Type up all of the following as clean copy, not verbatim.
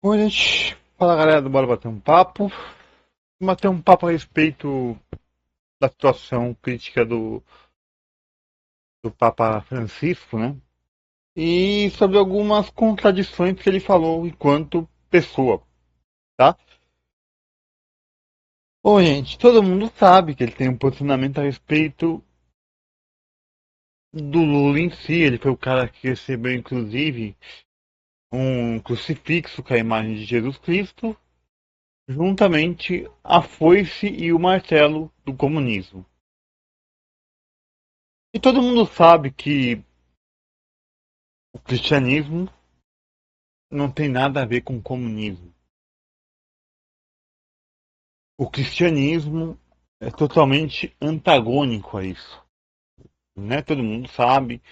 Oi, gente. Fala, galera do Bora Bater um Papo. Bater um papo a respeito da situação crítica do Papa Francisco, né? E sobre algumas contradições que ele falou enquanto pessoa, tá? Bom, gente, todo mundo sabe que ele tem um posicionamento a respeito do Lula em si. Ele foi o cara que recebeu, inclusive, um crucifixo com a imagem de Jesus Cristo, juntamente a foice e o martelo do comunismo. E todo mundo sabe que o cristianismo não tem nada a ver com o comunismo. O cristianismo é totalmente antagônico a isso. Né? Todo mundo sabe.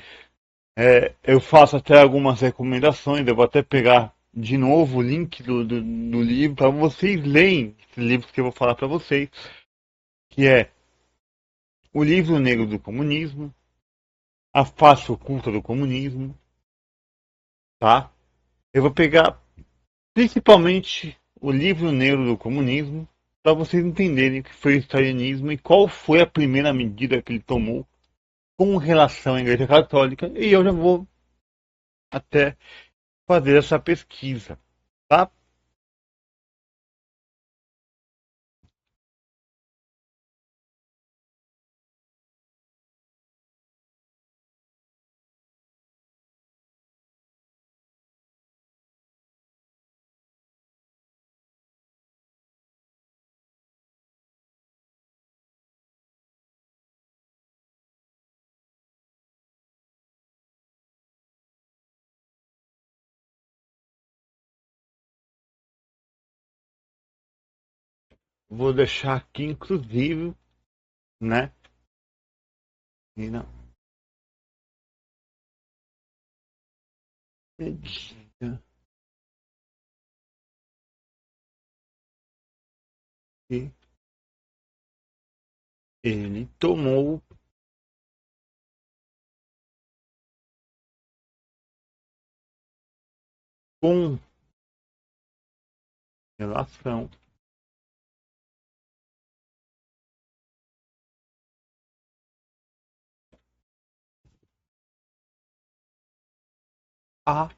Eu faço até algumas recomendações. Eu vou até pegar de novo o link do livro para vocês lerem esses livros que eu vou falar para vocês, que é O Livro Negro do Comunismo, A Face Oculta do Comunismo, tá? Eu vou pegar principalmente o Livro Negro do Comunismo, para vocês entenderem o que foi o stalinismo e qual foi a primeira medida que ele tomou com relação à Igreja Católica. E eu já vou até fazer essa pesquisa, tá? Vou deixar aqui, inclusive, né? E não, medida que ele tomou com relação ao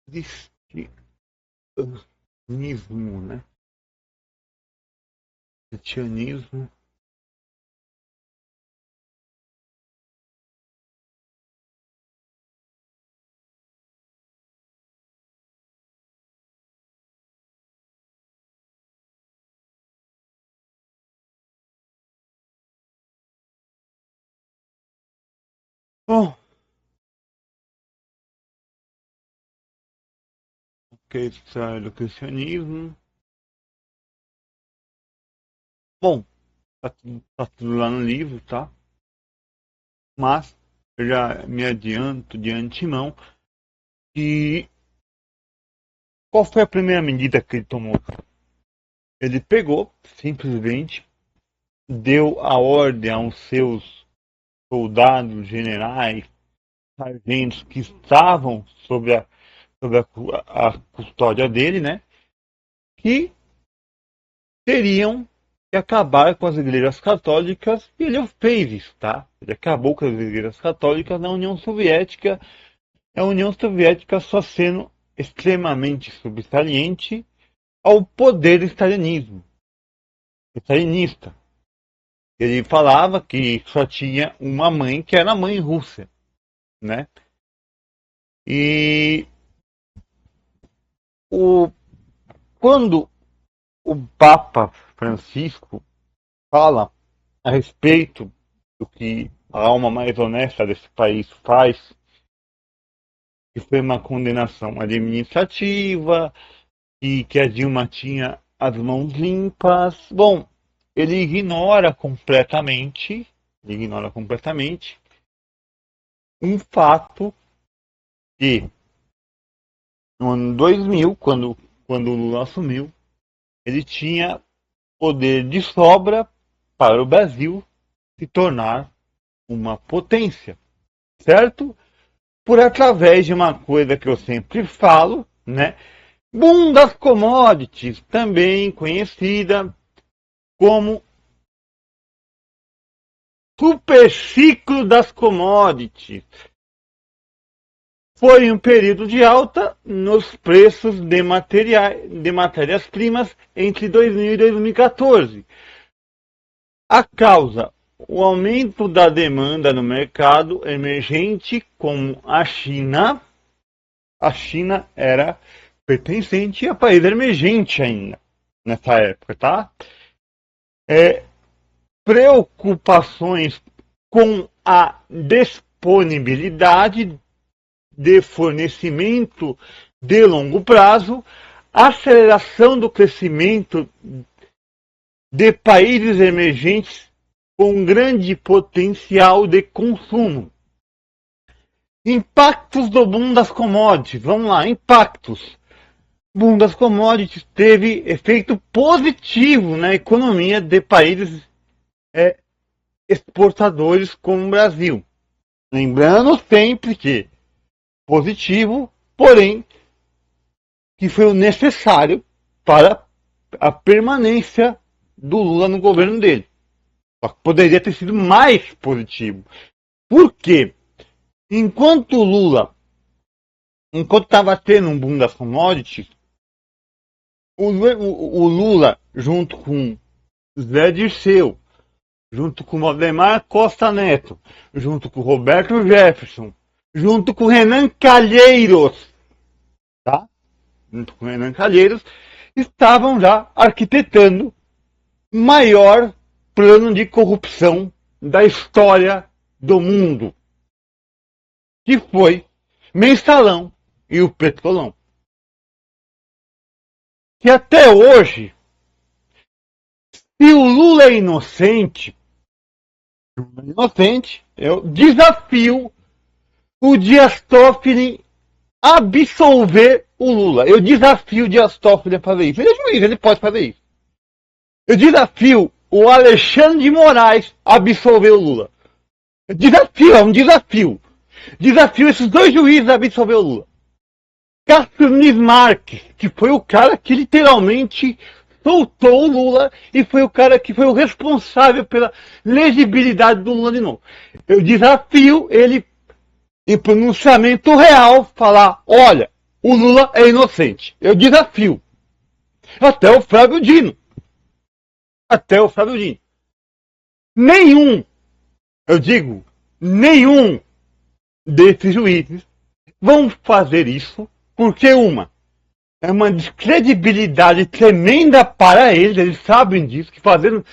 cristianismo, né? Cristianismo. Bom, que é história do cristianismo. Bom, tá tudo lá no livro, tá? Mas eu já me adianto de antemão que qual foi a primeira medida que ele tomou? Ele pegou, simplesmente, deu a ordem aos seus soldados, generais, sargentos que estavam sobre a custódia dele, né? Que teriam que acabar com as igrejas católicas, e ele fez isso, tá? Ele acabou com as igrejas católicas na União Soviética, a União Soviética só sendo extremamente subsaliente ao poder stalinista. Ele falava que só tinha uma mãe, que era a mãe Rússia, né? E o, quando o Papa Francisco fala a respeito do que a alma mais honesta desse país faz, que foi uma condenação administrativa, e que a Dilma tinha as mãos limpas. Bom, ele ignora completamente um fato que no ano 2000, quando o Lula assumiu, ele tinha poder de sobra para o Brasil se tornar uma potência, certo? por através de uma coisa que eu sempre falo, né? Boom das commodities, também conhecida como superciclo das commodities. Foi um período de alta nos preços de matérias-primas entre 2000 e 2014. A causa, o aumento da demanda no mercado emergente como a China. A China era pertencente a país emergente ainda, nessa época, tá? Preocupações com a disponibilidade de fornecimento de longo prazo, aceleração do crescimento de países emergentes com grande potencial de consumo. Impactos do boom das commodities. Vamos lá, impactos. O boom das commodities teve efeito positivo na economia de países exportadores como o Brasil. Lembrando sempre que positivo, porém, que foi o necessário para a permanência do Lula no governo dele. Só que poderia ter sido mais positivo. Por quê? Enquanto estava tendo um boom das commodities, o Lula, junto com Zé Dirceu, junto com Valdemar Costa Neto, junto com Roberto Jefferson, junto com Renan Calheiros, tá? Junto com Renan Calheiros, estavam já arquitetando o maior plano de corrupção da história do mundo, que foi Mensalão e o Petrolão. Que até hoje, se o Lula é inocente, eu desafio o Dias Toffoli absolver o Lula. Eu desafio o Dias Toffoli a fazer isso. Ele é juiz, ele pode fazer isso. Eu desafio o Alexandre de Moraes a absolver o Lula. Eu desafio, é um desafio. Desafio esses dois juízes a absolver o Lula. Cássio Nunes Marques, que foi o cara que literalmente soltou o Lula e foi o cara que foi o responsável pela legibilidade do Lula de novo. Eu desafio ele, em pronunciamento real, falar: olha, o Lula é inocente. Eu desafio. Até o Flávio Dino. Nenhum, eu digo, nenhum desses juízes vão fazer isso, porque é uma descredibilidade tremenda para eles sabem disso, que fazendo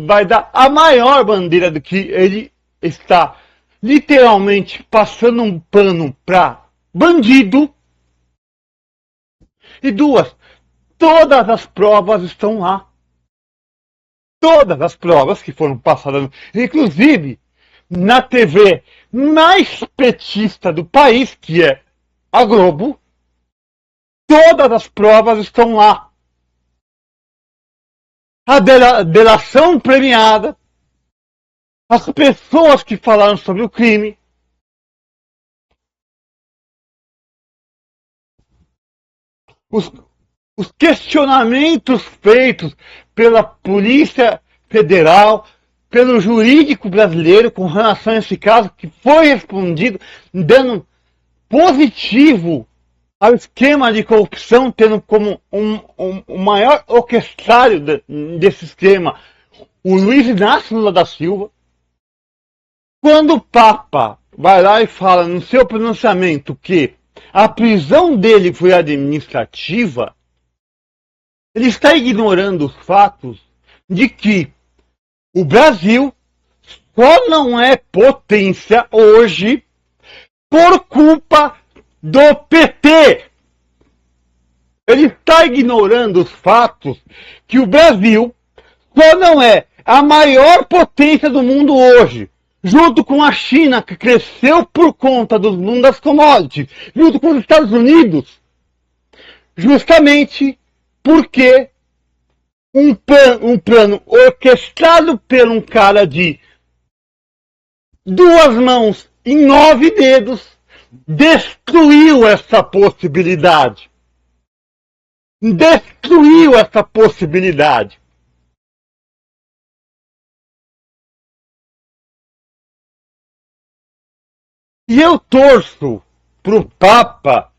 vai dar a maior bandeira do que ele está literalmente passando um pano para bandido. E todas as provas estão lá. Todas as provas que foram passadas, inclusive na TV mais petista do país, que é a Globo, todas as provas estão lá. A delação premiada, as pessoas que falaram sobre o crime, os questionamentos feitos pela Polícia Federal, pelo jurídico brasileiro com relação a esse caso, que foi respondido dando positivo ao esquema de corrupção, tendo como o maior orquestrário desse esquema o Luiz Inácio Lula da Silva. Quando o Papa vai lá e fala no seu pronunciamento que a prisão dele foi administrativa, ele está ignorando os fatos de que o Brasil só não é potência hoje por culpa do PT. Ele está ignorando os fatos que o Brasil só não é a maior potência do mundo hoje, junto com a China, que cresceu por conta dos boom das commodities, junto com os Estados Unidos, justamente porque um plano orquestrado por um cara de 2 mãos e 9 dedos destruiu essa possibilidade. Destruiu essa possibilidade. E eu torço pro Papa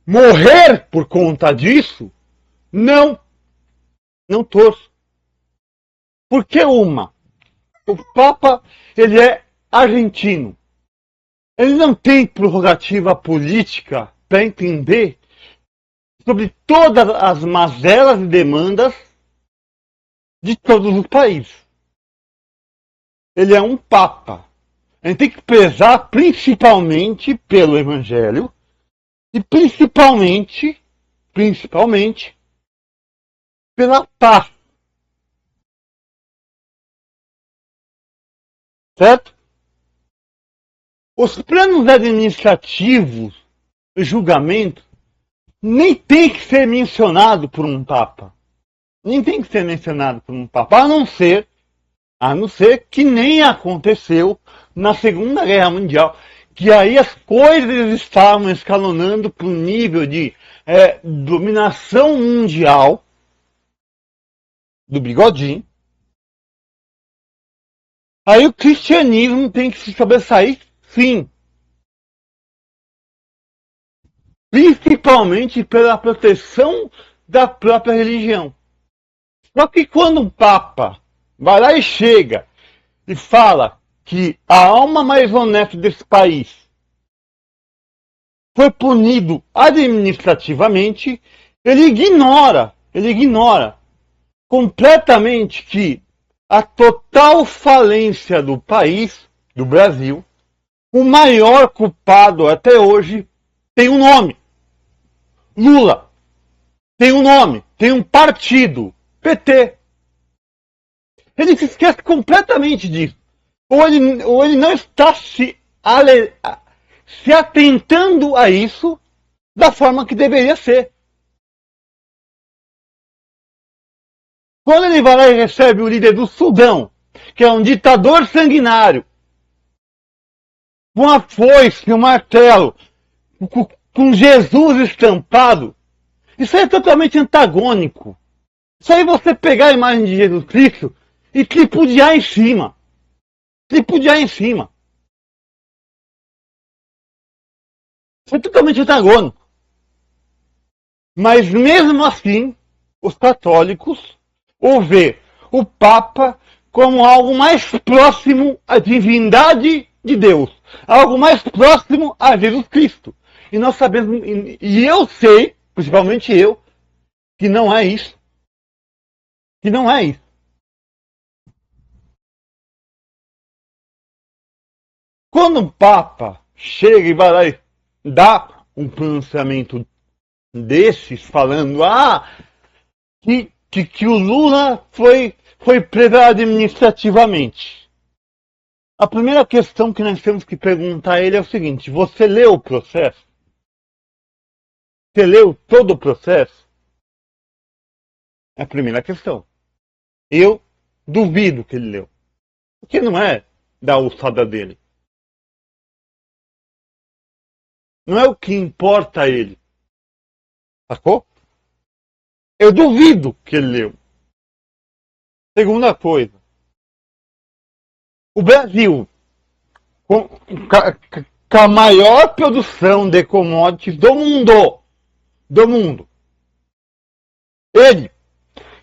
morrer por conta disso? Não. Não torço. Por que uma? O Papa, ele é argentino. Ele não tem prerrogativa política para entender sobre todas as mazelas e demandas de todos os países. Ele é um Papa. A gente tem que prezar principalmente pelo Evangelho e principalmente pela paz. Certo? Os planos administrativos, julgamentos, nem tem que ser mencionado por um Papa. Nem tem que ser mencionado por um Papa, a não ser que nem aconteceu na Segunda Guerra Mundial, que aí as coisas estavam escalonando para um nível de dominação mundial do bigodinho. Aí o cristianismo tem que se sobressair, sim. Principalmente pela proteção da própria religião. Só que quando um Papa vai lá e chega e fala que a alma mais honesta desse país foi punido administrativamente, ele ignora completamente que a total falência do país, do Brasil, o maior culpado até hoje tem um nome. Lula. Tem um nome, tem um partido. PT. Ele se esquece completamente disso. Ou ele não está se atentando a isso da forma que deveria ser. Quando ele vai lá e recebe o líder do Sudão, que é um ditador sanguinário, com a foice e o martelo, com Jesus estampado, isso aí é totalmente antagônico. Isso aí é você pegar a imagem de Jesus Cristo e tripudiar em cima. Tripudiar em cima. Isso é totalmente antagônico. Mas mesmo assim, os católicos ou vê o Papa como algo mais próximo à divindade de Deus, algo mais próximo a Jesus Cristo. E nós sabemos, e eu sei, principalmente eu, que não é isso. Que não é isso. Quando um Papa chega e vai lá e dá um pronunciamento desses, falando que o Lula foi preso administrativamente. A primeira questão que nós temos que perguntar a ele é o seguinte: você leu o processo? Você leu todo o processo? É a primeira questão. Eu duvido que ele leu. Porque não é da alçada dele. Não é o que importa a ele. Sacou? Eu duvido que ele leu. Segunda coisa. O Brasil, com a maior produção de commodities do mundo, ele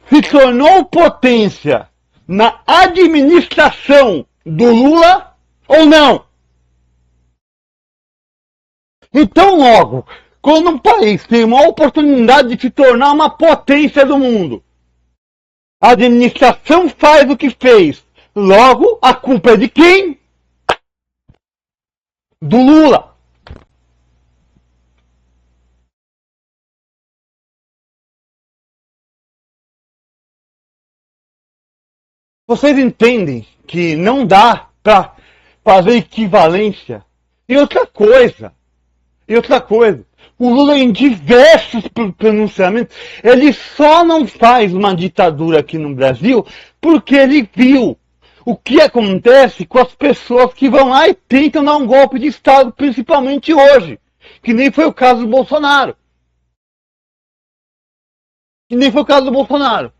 se tornou potência na administração do Lula ou não? Então logo, quando um país tem uma oportunidade de se tornar uma potência do mundo, a administração faz o que fez. Logo, a culpa é de quem? Do Lula. Vocês entendem que não dá para fazer equivalência? E outra coisa, o Lula em diversos pronunciamentos, ele só não faz uma ditadura aqui no Brasil porque ele viu o que acontece com as pessoas que vão lá e tentam dar um golpe de Estado, principalmente hoje, que nem foi o caso do Bolsonaro. Que nem foi o caso do Bolsonaro.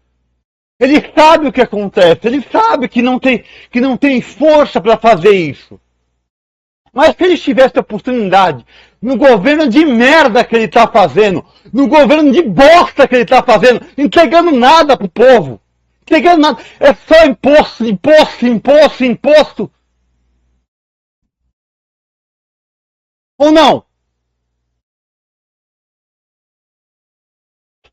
Ele sabe o que acontece, ele sabe que não tem força para fazer isso. Mas se ele tivesse a oportunidade, no governo de merda que ele está fazendo, no governo de bosta que ele está fazendo, entregando nada pro povo, entregando nada, é só imposto, imposto, imposto, imposto. Ou não?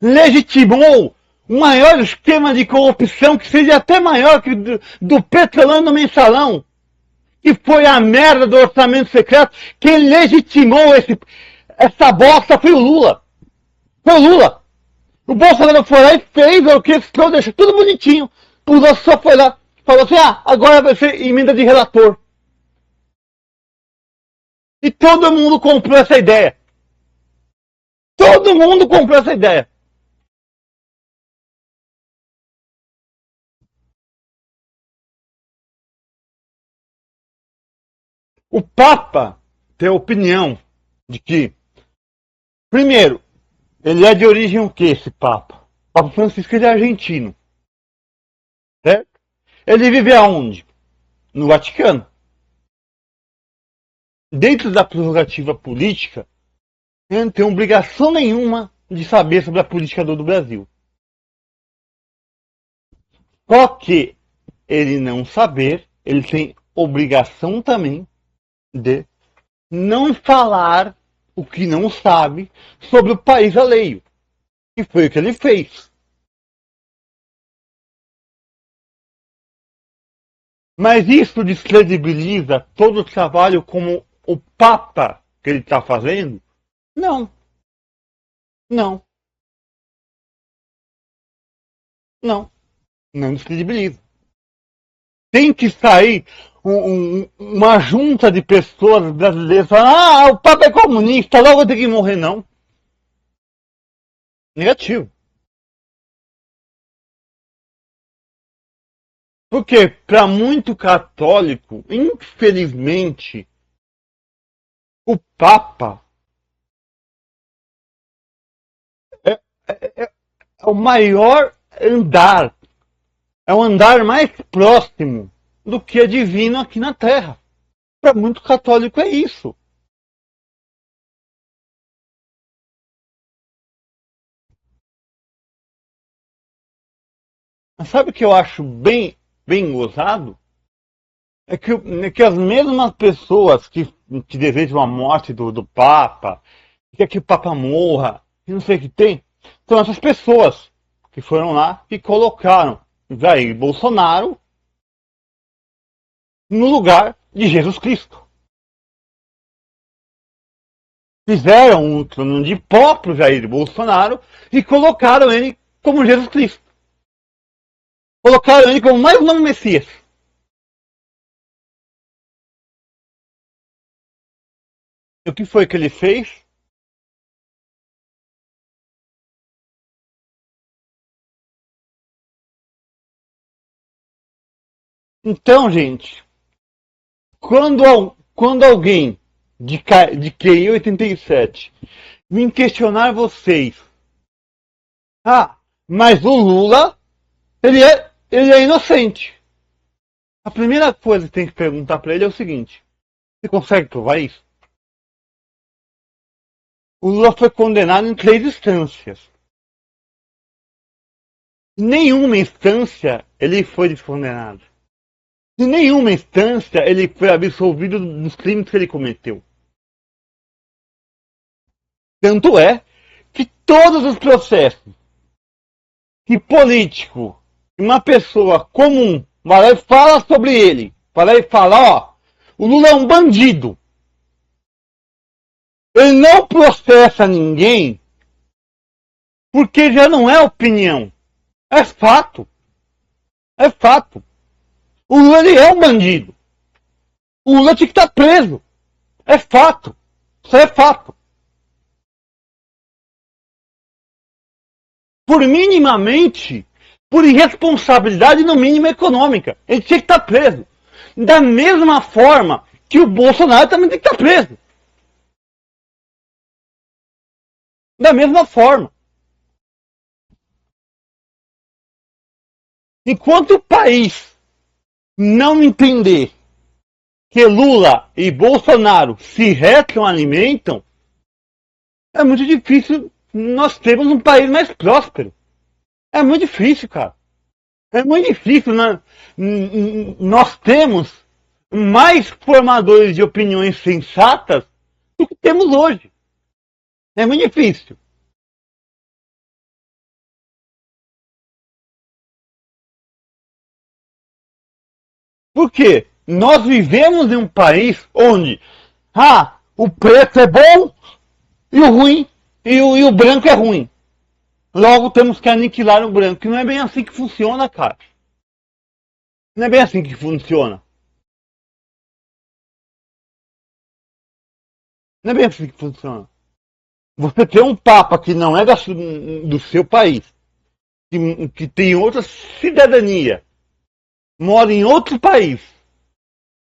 Legitimou o maior esquema de corrupção que seja até maior que do Petrolão no Mensalão, que foi a merda do orçamento secreto. Quem legitimou essa bosta foi o Lula. Foi o Lula. O Bolsonaro foi lá e fez o que deixou tudo bonitinho. O Lula só foi lá e falou assim, agora vai ser emenda de relator. E todo mundo comprou essa ideia. Todo mundo comprou essa ideia. O Papa tem a opinião de que, primeiro, ele é de origem o que, esse Papa? O Papa Francisco, ele é argentino. Certo? Ele vive aonde? No Vaticano. Dentro da prerrogativa política, ele não tem obrigação nenhuma de saber sobre a política do Brasil. Só que ele não saber, ele tem obrigação também de não falar o que não sabe sobre o país alheio. E foi o que ele fez. Mas isso descredibiliza todo o trabalho como o Papa que ele está fazendo? Não. Não. Não. Não descredibiliza. Tem que sair uma junta de pessoas brasileiras falando, o Papa é comunista, logo tem que morrer, não. Negativo. Porque para muito católico, infelizmente, o Papa é o maior andar, é o andar mais próximo do que é divino aqui na Terra. Para muito católico é isso. Mas sabe o que eu acho bem gozado? É que as mesmas pessoas que desejam a morte do Papa, que quer que o Papa morra, e não sei o que tem, são essas pessoas que foram lá e colocaram Jair Bolsonaro no lugar de Jesus Cristo. Fizeram um trono de pó para o Jair Bolsonaro e colocaram ele como Jesus Cristo. Colocaram ele como mais um nome Messias. E o que foi que ele fez? Então, gente, quando alguém de QI 87 vem questionar vocês, mas o Lula, ele é inocente. A primeira coisa que tem que perguntar para ele é o seguinte: você consegue provar isso? O Lula foi condenado em 3 instâncias. Em nenhuma instância ele foi descondenado. Em nenhuma instância ele foi absolvido dos crimes que ele cometeu. Tanto é que todos os processos que político, uma pessoa comum, vai lá e fala sobre ele, vai lá e fala, o Lula é um bandido. Ele não processa ninguém porque já não é opinião. É fato. É fato. O Lula ele é um bandido. O Lula tinha que estar preso. É fato. Isso é fato. Por minimamente por irresponsabilidade, no mínimo econômica. Ele tinha que estar preso. Da mesma forma que o Bolsonaro também tem que estar preso. Da mesma forma. Enquanto o país não entender que Lula e Bolsonaro se retroalimentam, é muito difícil nós termos um país mais próspero. É muito difícil, cara. É muito difícil nós temos mais formadores de opiniões sensatas do que temos hoje. É muito difícil. Por quê? Nós vivemos em um país onde o preto é bom e o ruim e o branco é ruim. Logo temos que aniquilar o branco. Que não é bem assim que funciona, cara. Não é bem assim que funciona. Não é bem assim que funciona. Você tem um papa que não é do seu país, que tem outra cidadania, mora em outro país,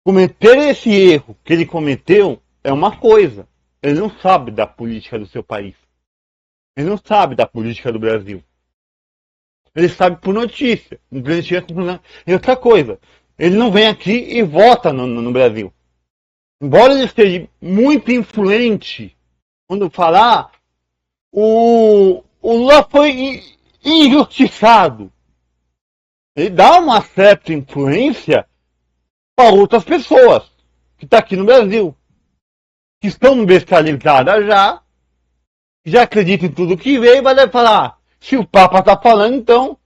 cometer esse erro que ele cometeu é uma coisa. Ele não sabe da política do seu país. Ele não sabe da política do Brasil. Ele sabe por notícia. E outra coisa, ele não vem aqui e vota no Brasil. Embora ele esteja muito influente, quando falar, o Lula foi injustiçado. Ele dá uma certa influência para outras pessoas que estão aqui no Brasil, que estão bestializadas já acreditam em tudo que veio, vai falar, se o Papa está falando, então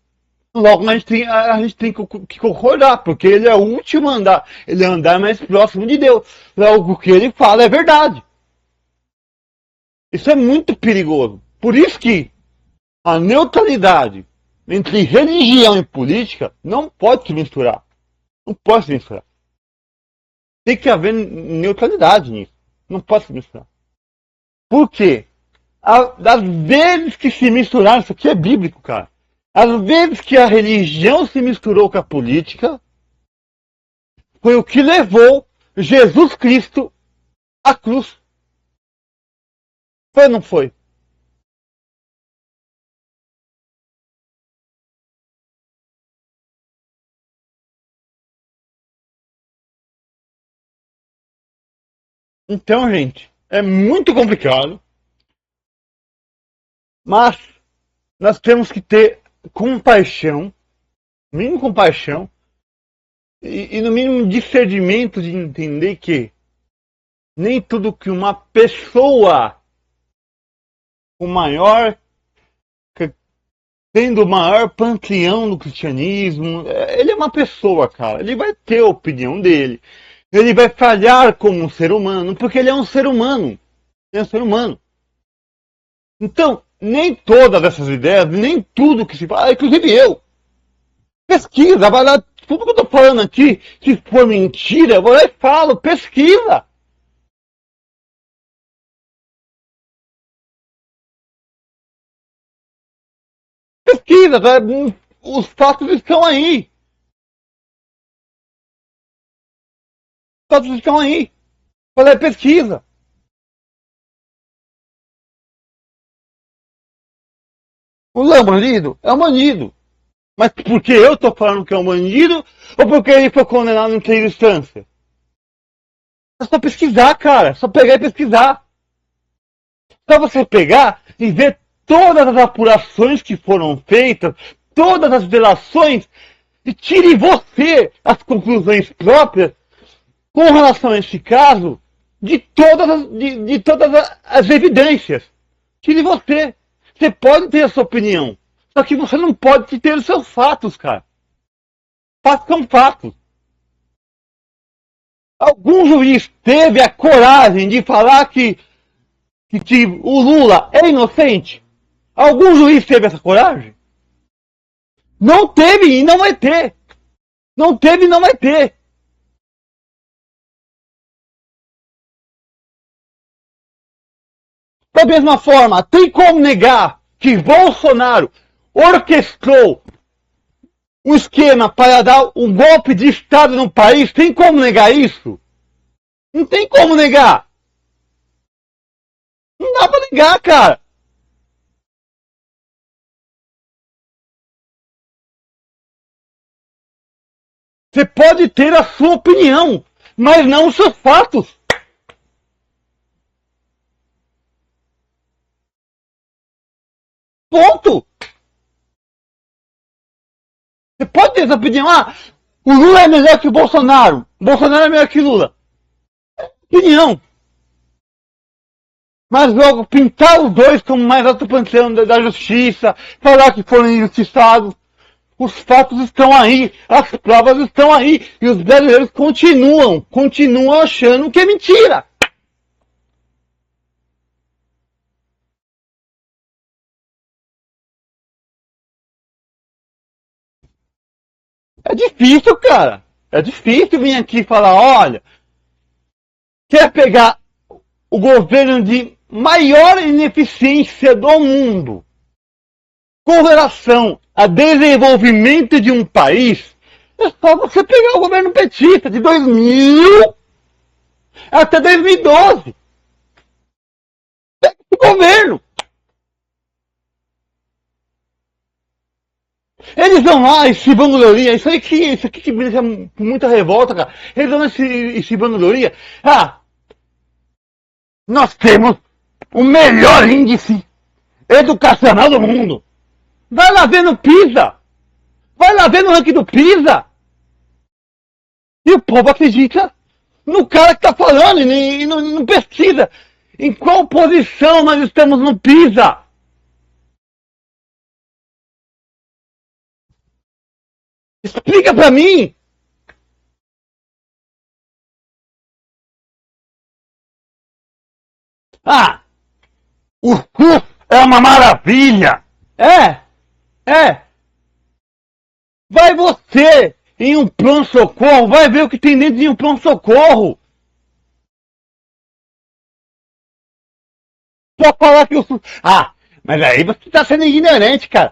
logo a gente tem que concordar, porque ele é o último a andar, ele é andar mais próximo de Deus. Logo o que ele fala é verdade. Isso é muito perigoso. Por isso que a neutralidade entre religião e política não pode se misturar. Não pode se misturar. Tem que haver neutralidade nisso. Não pode se misturar. Por quê? Das vezes que se misturaram, isso aqui é bíblico, cara. Às vezes que a religião se misturou com a política, foi o que levou Jesus Cristo à cruz. Foi ou não foi? Então, gente, é muito complicado, mas nós temos que ter compaixão, mínimo compaixão, e no mínimo discernimento de entender que nem tudo que uma pessoa o maior, tendo o maior panteão do cristianismo, ele é uma pessoa, cara. Ele vai ter a opinião dele. Ele vai falhar como um ser humano, porque ele é um ser humano. Ele é um ser humano. Então, nem todas essas ideias, nem tudo que se fala, inclusive eu, pesquisa, vai lá, tudo que eu tô falando aqui, se for mentira, eu vou lá e falo, pesquisa. Pesquisa, os fatos estão aí. Os fatos estão aí. Falei, pesquisa. O Lula é um bandido? É um bandido. Mas porque eu tô falando que é um bandido ou porque ele foi condenado em terceira instância? É só pesquisar, cara. É só pegar e pesquisar. É só você pegar e ver todas as apurações que foram feitas, todas as delações, e tire você as conclusões próprias com relação a esse caso de todas as evidências. Tire você. Você pode ter a sua opinião. Só que você não pode ter os seus fatos, cara. Fatos são fatos. Algum juiz teve a coragem de falar que o Lula é inocente? Algum juiz teve essa coragem? Não teve e não vai ter. Não teve e não vai ter. Da mesma forma, tem como negar que Bolsonaro orquestrou um esquema para dar um golpe de Estado no país. Tem como negar isso? Não tem como negar. Não dá para negar, cara. Você pode ter a sua opinião, mas não os seus fatos. Ponto. Você pode ter essa opinião. Ah, o Lula é melhor que o Bolsonaro. O Bolsonaro é melhor que o Lula. Opinião. Mas logo pintar os dois como mais alto panteão da justiça, falar que foram injustiçados. Os fatos estão aí, as provas estão aí, e os brasileiros continuam achando que é mentira. É difícil, cara. É difícil vir aqui e falar, olha, quer pegar o governo de maior ineficiência do mundo com relação a desenvolvimento de um país, é só você pegar o governo petista de 2000 até 2012. Pega esse governo. Eles vão lá e se vangloriam. Isso aqui que me deixa com muita revolta, cara. Eles vão lá e se vangloriam. Ah, nós temos o melhor índice educacional do mundo. Vai lá ver no PISA. Vai lá ver no ranking do PISA. E o povo acredita no cara que tá falando e não pesquisa. Em qual posição nós estamos no PISA? Explica pra mim. Ah, o SUS é uma maravilha. É. Vai você em um pronto-socorro, vai ver o que tem dentro de um pronto-socorro. Só falar que o SUS... Ah, mas aí você está sendo ignorante, cara.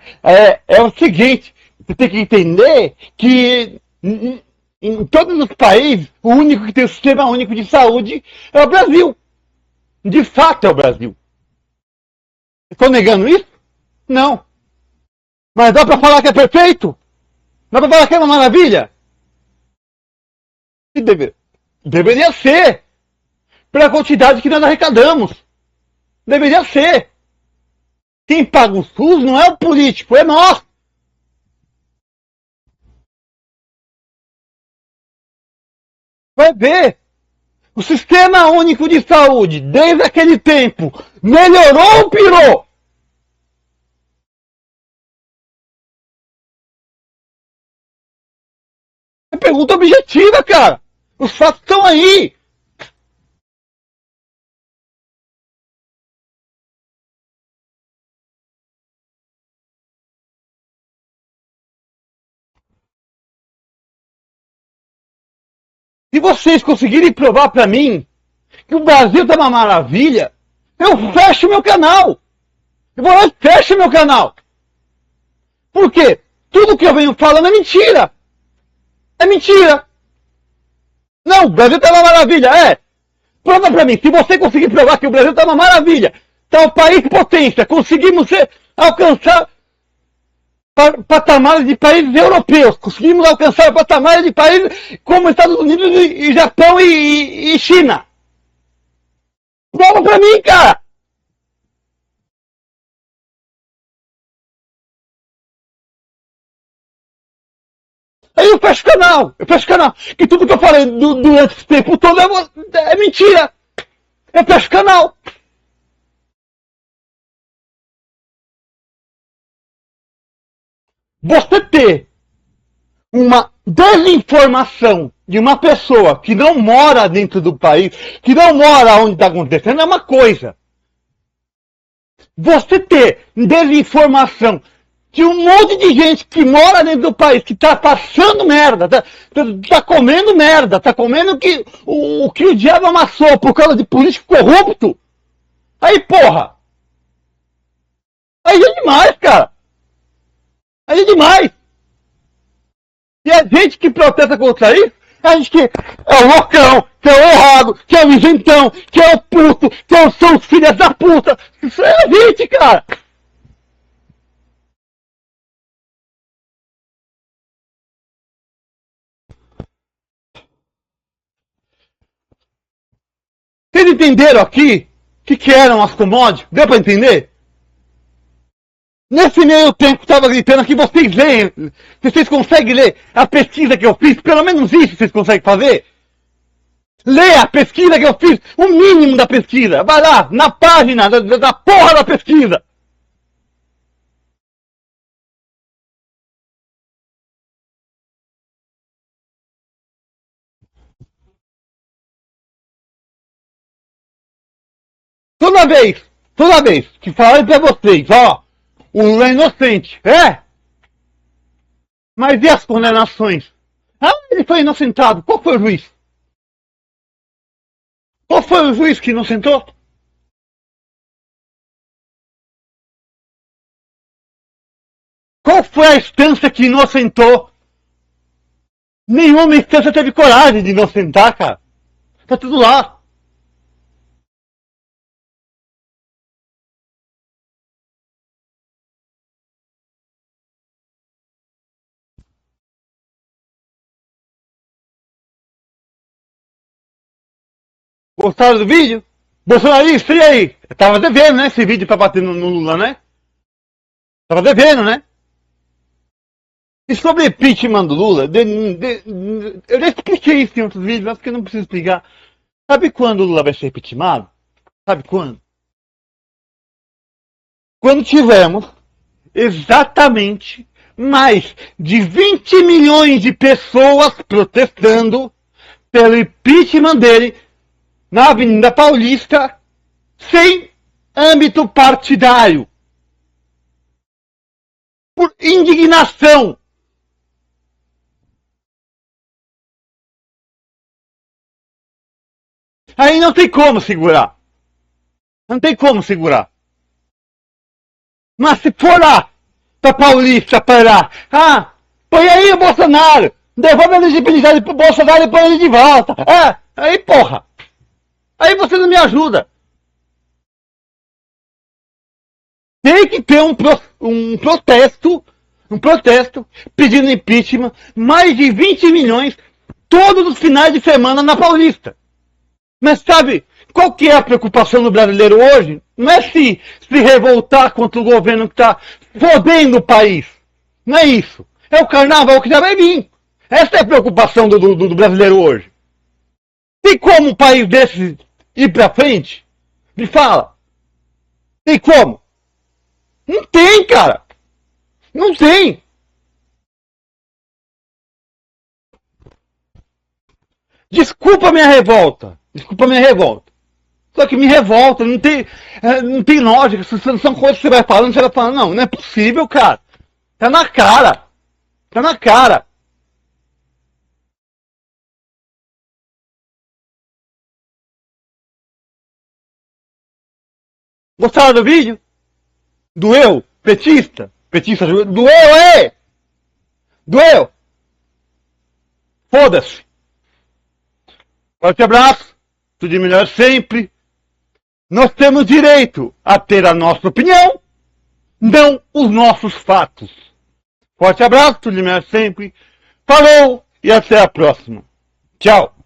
É o seguinte, você tem que entender que em todos os países, o único que tem o sistema único de saúde é o Brasil. De fato é o Brasil. Estou negando isso? Não. Mas dá para falar que é perfeito? Dá para falar que é uma maravilha? Deveria ser. Pela quantidade que nós arrecadamos. Deveria ser. Quem paga o SUS não é o político, é nós. Vai ver. O Sistema Único de Saúde, desde aquele tempo, melhorou ou piorou? É pergunta objetiva, cara. Os fatos estão aí. Se vocês conseguirem provar para mim que o Brasil tá uma maravilha, eu fecho meu canal. Eu vou lá e fecho meu canal. Por quê? Tudo que eu venho falando é mentira. É mentira. Não, o Brasil tá uma maravilha. É. Prova pra mim. Se você conseguir provar que o Brasil tá uma maravilha, tá um país potência, conseguimos alcançar patamares de países europeus, conseguimos alcançar patamares de países como Estados Unidos e Japão e China. Prova pra mim, cara. Aí eu fecho o canal. Que tudo que eu falei durante esse tempo todo é mentira. Eu fecho o canal. Você ter uma desinformação de uma pessoa que não mora dentro do país, que não mora onde está acontecendo, é uma coisa. Você ter desinformação de um monte de gente que mora dentro do país, que tá passando merda, tá comendo merda, tá comendo o que o diabo amassou por causa de político corrupto. Aí, porra! Aí é demais, cara! Aí é demais! E a gente que protesta contra isso, a gente que é o loucão, que é o errado, que é o isentão, que é o puto, que são os filhos da puta. Isso é a gente, cara. Vocês entenderam aqui o que eram as commodities? Deu para entender? Nesse meio tempo que estava gritando aqui, vocês leem, vocês conseguem ler a pesquisa que eu fiz, pelo menos isso vocês conseguem fazer? Leia a pesquisa que eu fiz, o mínimo da pesquisa, vai lá, na página da porra da pesquisa. Toda vez que falarem pra vocês, ó, o Lula é inocente, mas e as condenações? Ah, ele foi inocentado, qual foi o juiz? Qual foi o juiz que inocentou? Qual foi a instância que inocentou? Nenhuma instância teve coragem de inocentar, cara. Tá tudo lá. Gostaram do vídeo? Bolsonarista, e aí? Eu tava devendo, né? Esse vídeo pra bater no Lula, né? Tava devendo, né? E sobre impeachment do Lula, eu já expliquei isso em outros vídeos, mas que eu não preciso explicar. Sabe quando o Lula vai ser impeachmentado? Sabe quando? Quando tivermos exatamente mais de 20 milhões de pessoas protestando pelo impeachment dele na Avenida Paulista, sem âmbito partidário. Por indignação. Aí não tem como segurar. Não tem como segurar. Mas se for lá, pra Paulista, parar, põe aí o Bolsonaro, devolve a legitimidade pro Bolsonaro e põe ele de volta. Aí porra. Aí você não me ajuda. Tem que ter um protesto pedindo impeachment, mais de 20 milhões todos os finais de semana na Paulista. Mas sabe, qual que é a preocupação do brasileiro hoje? Não é se revoltar contra o governo que está fodendo o país. Não é isso. É o carnaval que já vai vir. Essa é a preocupação do brasileiro hoje. Tem como um país desse ir pra frente? Me fala. Tem como? Não tem, cara. Não tem. Desculpa a minha revolta. Só que me revolta, não tem lógica. São coisas que você vai falando, não é possível, cara. Tá na cara. Tá na cara. Gostaram do vídeo? Doeu? Petista? Petista, doeu, Doeu? Foda-se. Forte abraço. Tudo de melhor sempre. Nós temos direito a ter a nossa opinião, não os nossos fatos. Forte abraço, tudo de melhor sempre. Falou e até a próxima. Tchau.